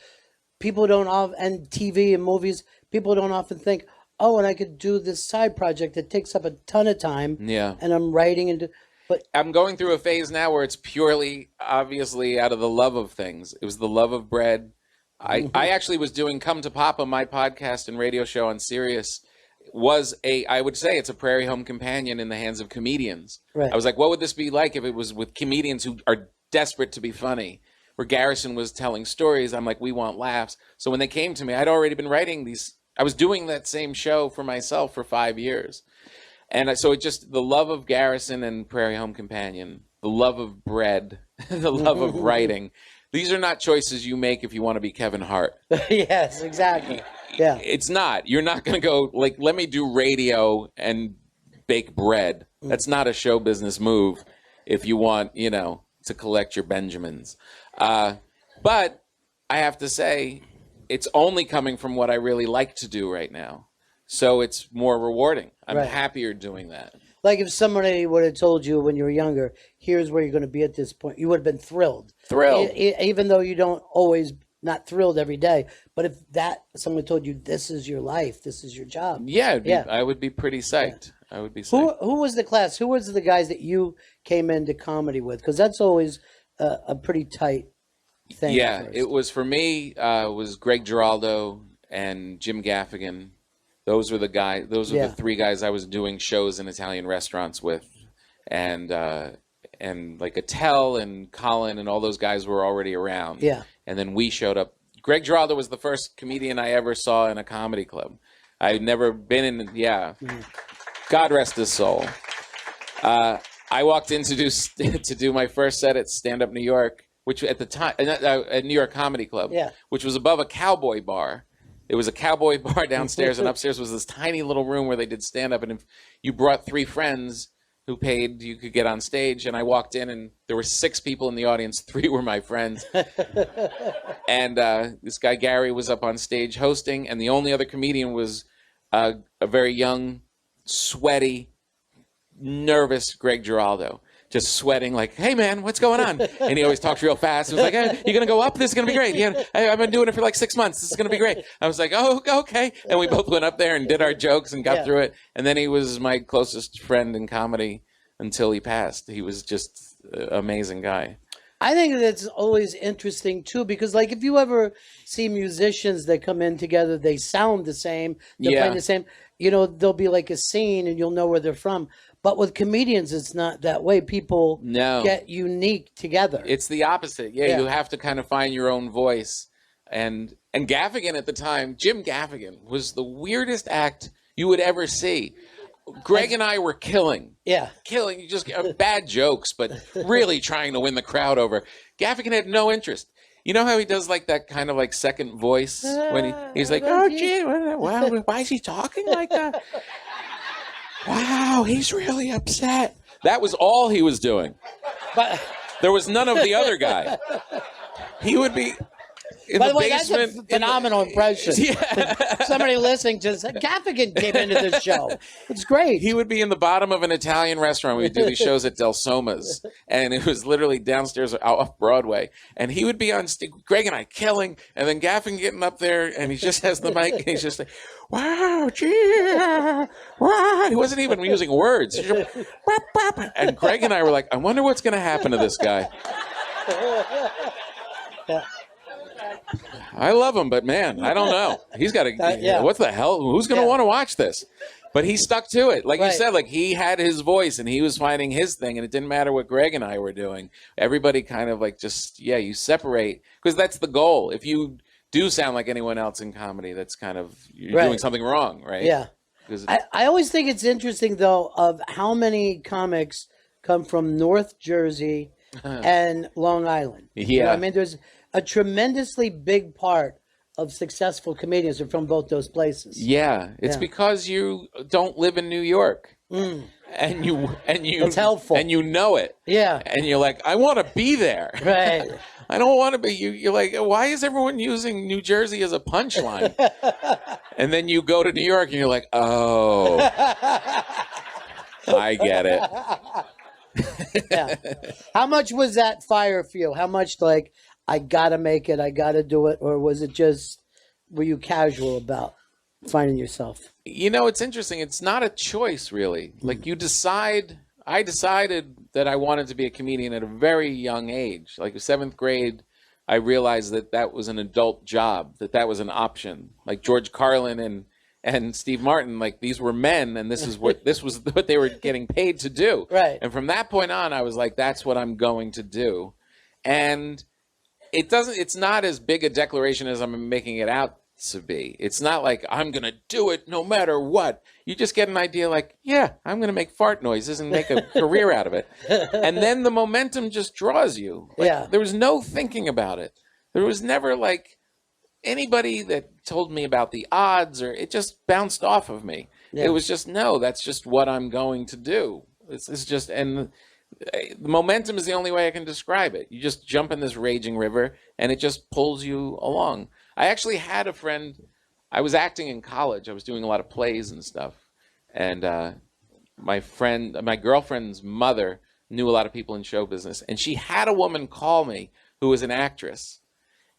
People don't often, and TV and movies, people don't often think, oh, and I could do this side project that takes up a ton of time. Yeah. And I'm writing but I'm going through a phase now where it's purely, obviously, out of the love of things. It was the love of bread. I actually was doing Come to Papa, my podcast and radio show on Sirius, I would say it's a Prairie Home Companion in the hands of comedians. Right. I was like, what would this be like if it was with comedians who are desperate to be funny? Where Garrison was telling stories, I'm like, we want laughs. So when they came to me, I'd already been writing these. I was doing that same show for myself for 5 years. And so it just, the love of Garrison and Prairie Home Companion, the love of bread, the love of writing. These are not choices you make if you want to be Kevin Hart. Yes, exactly. Yeah. It's not. You're not going to go, like, let me do radio and bake bread. That's not a show business move if you want, you know, to collect your Benjamins. But I have to say, it's only coming from what I really like to do right now. So it's more rewarding. I'm happier doing that. Like if somebody would have told you when you were younger, here's where you're going to be at this point, you would have been thrilled. Even though you don't always, not thrilled every day. But if someone told you this is your life, this is your job. Yeah, I would be pretty psyched. Yeah. I would be psyched. Who was the class? Who was the guys that you came into comedy with? Because that's always a pretty tight thing. Yeah, it was for me. Was Greg Giraldo and Jim Gaffigan. Those were the guys. Those were the three guys I was doing shows in Italian restaurants with, and like Attell and Colin and all those guys were already around. Yeah, and then we showed up. Greg Giraldo was the first comedian I ever saw in a comedy club. I'd never been in. Yeah, God rest his soul. I walked in to do my first set at Stand Up New York, which at the time at New York Comedy Club, which was above a cowboy bar. It was a cowboy bar downstairs, and upstairs was this tiny little room where they did stand-up. And if you brought 3 friends who paid, you could get on stage. And I walked in, and there were 6 people in the audience. 3 were my friends. And this guy, Gary, was up on stage hosting, and the only other comedian was a very young, sweaty, nervous Greg Giraldo. Just sweating like, hey, man, what's going on? And he always talks real fast. He was like, hey, you're going to go up? This is going to be great. Yeah, I've been doing it for like 6 months. This is going to be great. I was like, oh, okay. And we both went up there and did our jokes and got through it. And then he was my closest friend in comedy until he passed. He was just an amazing guy. I think that's always interesting, too, because, like, if you ever see musicians that come in together, they sound the same, they're playing the same, you know, there'll be like a scene and you'll know where they're from. But with comedians, it's not that way. People get unique together. It's the opposite. Yeah, you have to kind of find your own voice. And Gaffigan at the time, Jim Gaffigan, was the weirdest act you would ever see. Greg and I were killing, just bad jokes, but really trying to win the crowd over. Gaffigan had no interest. You know how he does like that kind of like second voice when he's like, oh, gee, wow, why is he talking like that? Wow, he's really upset. That was all he was doing. But there was none of the other guy. He would be in by the the way, basement. that's a phenomenal impression. Yeah. Somebody listening just Gaffigan came into this show. It's great. He would be in the bottom of an Italian restaurant. We would do these shows at Del Soma's, and it was literally downstairs off Broadway. And he would be on Greg and I killing, and then Gaffigan getting up there, and he just has the mic, and he's just like, wow, gee, wow. He wasn't even using words. And Greg and I were like, I wonder what's going to happen to this guy. I love him, but man, I don't know. He's got to. What the hell? Who's going to want to watch this? But he stuck to it, like you said. Like he had his voice, and he was finding his thing, and it didn't matter what Greg and I were doing. Everybody kind of like just you separate, because that's the goal. If you do sound like anyone else in comedy, that's kind of you're doing something wrong, right? Yeah. I always think it's interesting though of how many comics come from North Jersey and Long Island. Yeah, you know, I mean, there's a tremendously big part of successful comedians are from both those places. Yeah, it's because you don't live in New York, and you it's helpful, and you know it. Yeah, and you're like, I want to be there. Right. I don't want to be. You're like, why is everyone using New Jersey as a punchline? And then you go to New York, and you're like, oh, I get it. Yeah. How much was that fire for you? How much like, I gotta make it, I gotta do it, or was it just, were you casual about finding yourself? You know, it's interesting. It's not a choice, really. Like I decided that I wanted to be a comedian at a very young age. Like 7th grade, I realized that was an adult job, that was an option. Like George Carlin and Steve Martin, like these were men, and this was what they were getting paid to do. Right. And from that point on, I was like, that's what I'm going to do. And it's not as big a declaration as I'm making it out to be. It's not like I'm going to do it no matter what. You just get an idea like, yeah, I'm going to make fart noises and make a career out of it. And then the momentum just draws you. Like, there was no thinking about it. There was never like anybody that told me about the odds, or it just bounced off of me. Yeah. It was just, no, that's just what I'm going to do. It's just, and the momentum is the only way I can describe it. You just jump in this raging river, and it just pulls you along. I actually had a friend. I was acting in college. I was doing a lot of plays and stuff. And my girlfriend's mother knew a lot of people in show business. And she had a woman call me who was an actress.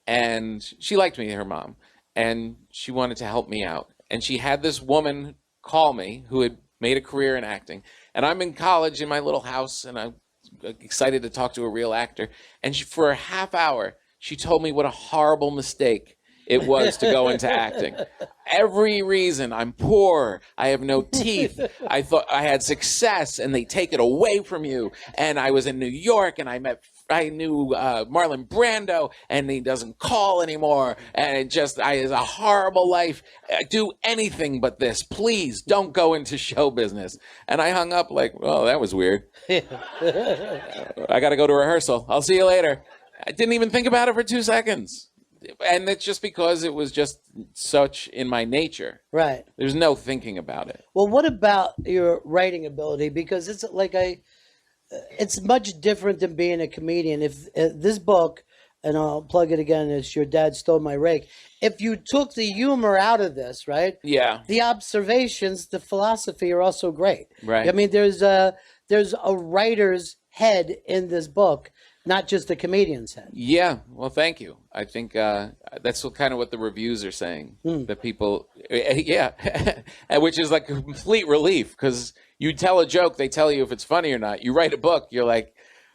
And she liked me, her mom. And she wanted to help me out. And she had this woman call me who had made a career in acting. And I'm in college in my little house, and I'm excited to talk to a real actor. And for a half hour, she told me what a horrible mistake it was to go into acting. Every reason: I'm poor, I have no teeth, I thought I had success, and they take it away from you. And I was in New York, and I knew Marlon Brando, and he doesn't call anymore. And it's a horrible life. I do anything but this. Please don't go into show business. And I hung up like, well, that was weird. I got to go to rehearsal. I'll see you later. I didn't even think about it for 2 seconds. And it's just because it was just such in my nature. Right. There's no thinking about it. Well, what about your writing ability? Because it's like it's much different than being a comedian. If this book, and I'll plug it again, is Your Dad Stole My Rake. If you took the humor out of this, right? Yeah. The observations, the philosophy are also great. Right. I mean, there's a writer's head in this book, not just the comedian's head. Yeah. Well, thank you. I think that's kind of what the reviews are saying. That people, which is like a complete relief, because you tell a joke, they tell you if it's funny or not. You write a book, you're like,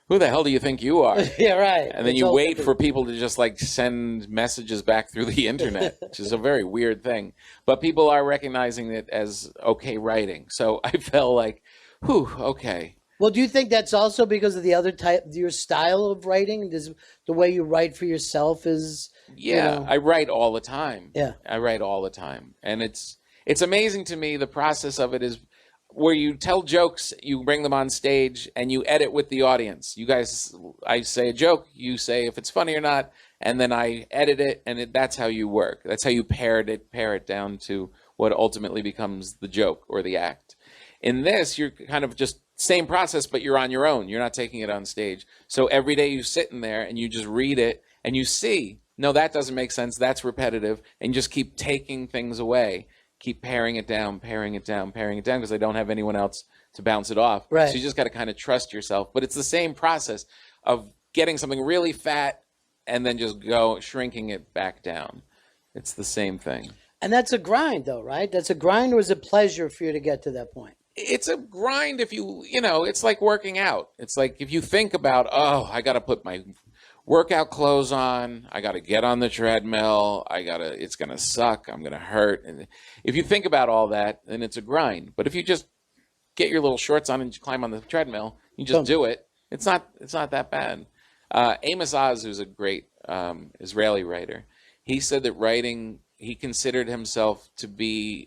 who the hell do you think you are? Yeah, right. And then you wait for people to just like send messages back through the internet, which is a very weird thing. But people are recognizing it as okay writing. So I felt like, whew, okay. Well, do you think that's also because of the other type, your style of writing? Does the way you write for yourself is? Yeah, I write all the time. Yeah. I write all the time. And it's amazing to me, the process of it is where you tell jokes, you bring them on stage, and you edit with the audience. You guys, I say a joke, you say if it's funny or not, and then I edit it, and that's how you work. That's how you pare it down to what ultimately becomes the joke or the act. In this, you're kind of just same process, but you're on your own. You're not taking it on stage. So every day you sit in there and you just read it and you see, no, that doesn't make sense. That's repetitive. And you just keep taking things away, keep paring it down, because I don't have anyone else to bounce it off. Right. So you just got to kind of trust yourself. But it's the same process of getting something really fat and then just shrinking it back down. It's the same thing. And that's a grind, though, right? That's a grind, or is it pleasure for you to get to that point? It's a grind if it's like working out. It's like if you think about, I got to put my workout clothes on, I got to get on the treadmill, it's going to suck, I'm going to hurt. And if you think about all that, then it's a grind. But if you just get your little shorts on and you climb on the treadmill, you just do it. It's not that bad. Amos Oz, who's a great Israeli writer, he said that writing, he considered himself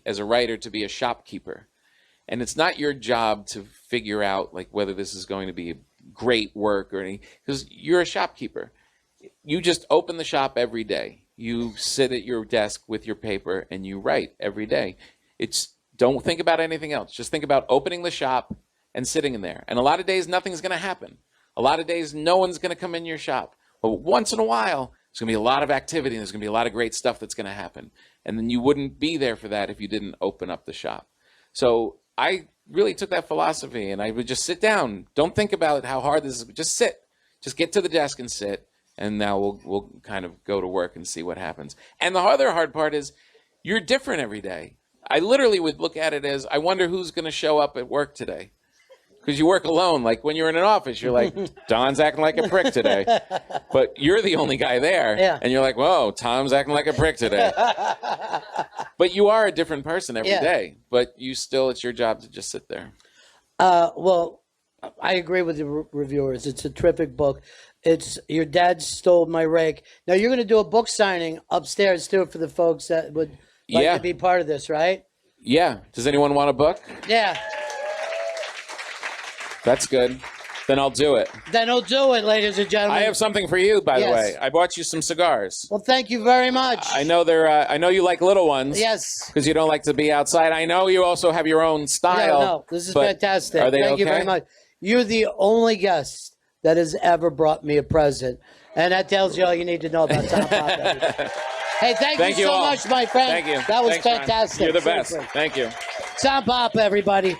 as a writer, to be a shopkeeper. And it's not your job to figure out like whether this is going to be great work or anything, because you're a shopkeeper. You just open the shop every day. You sit at your desk with your paper and you write every day. Don't think about anything else. Just think about opening the shop and sitting in there. And a lot of days, nothing's going to happen. A lot of days, no one's going to come in your shop. But once in a while, there's going to be a lot of activity and there's going to be a lot of great stuff that's going to happen. And then you wouldn't be there for that if you didn't open up the shop. So I really took that philosophy, and I would just sit down. Don't think about how hard this is. Just sit. Just get to the desk and sit, and now we'll kind of go to work and see what happens. And the other hard part is you're different every day. I literally would look at it as, I wonder who's going to show up at work today. Because you work alone. Like when you're in an office, you're like, Don's acting like a prick today. But you're the only guy there. Yeah. And you're like, whoa, Tom's acting like a prick today. But you are a different person every day. But it's your job to just sit there. Well, I agree with the reviewers. It's a terrific book. It's Your Dad Stole My Rake. Now, you're going to do a book signing upstairs, too, for the folks that would like to be part of this, right? Yeah. Does anyone want a book? Yeah. That's good. Then I'll do it. Then I'll do it, ladies and gentlemen. I have something for you, by the way. I bought you some cigars. Well, thank you very much. I know I know you like little ones. Yes. Because you don't like to be outside. I know you also have your own style. No, this is fantastic. Are they Thank you okay? very much. You're the only guest that has ever brought me a present, and that tells you all you need to know about Tom Papa. Hey, thank you so much, my friend. Thank you. That was Thanks, Ron. fantastic. You're the best. Seriously. Thank you. Tom Papa, everybody.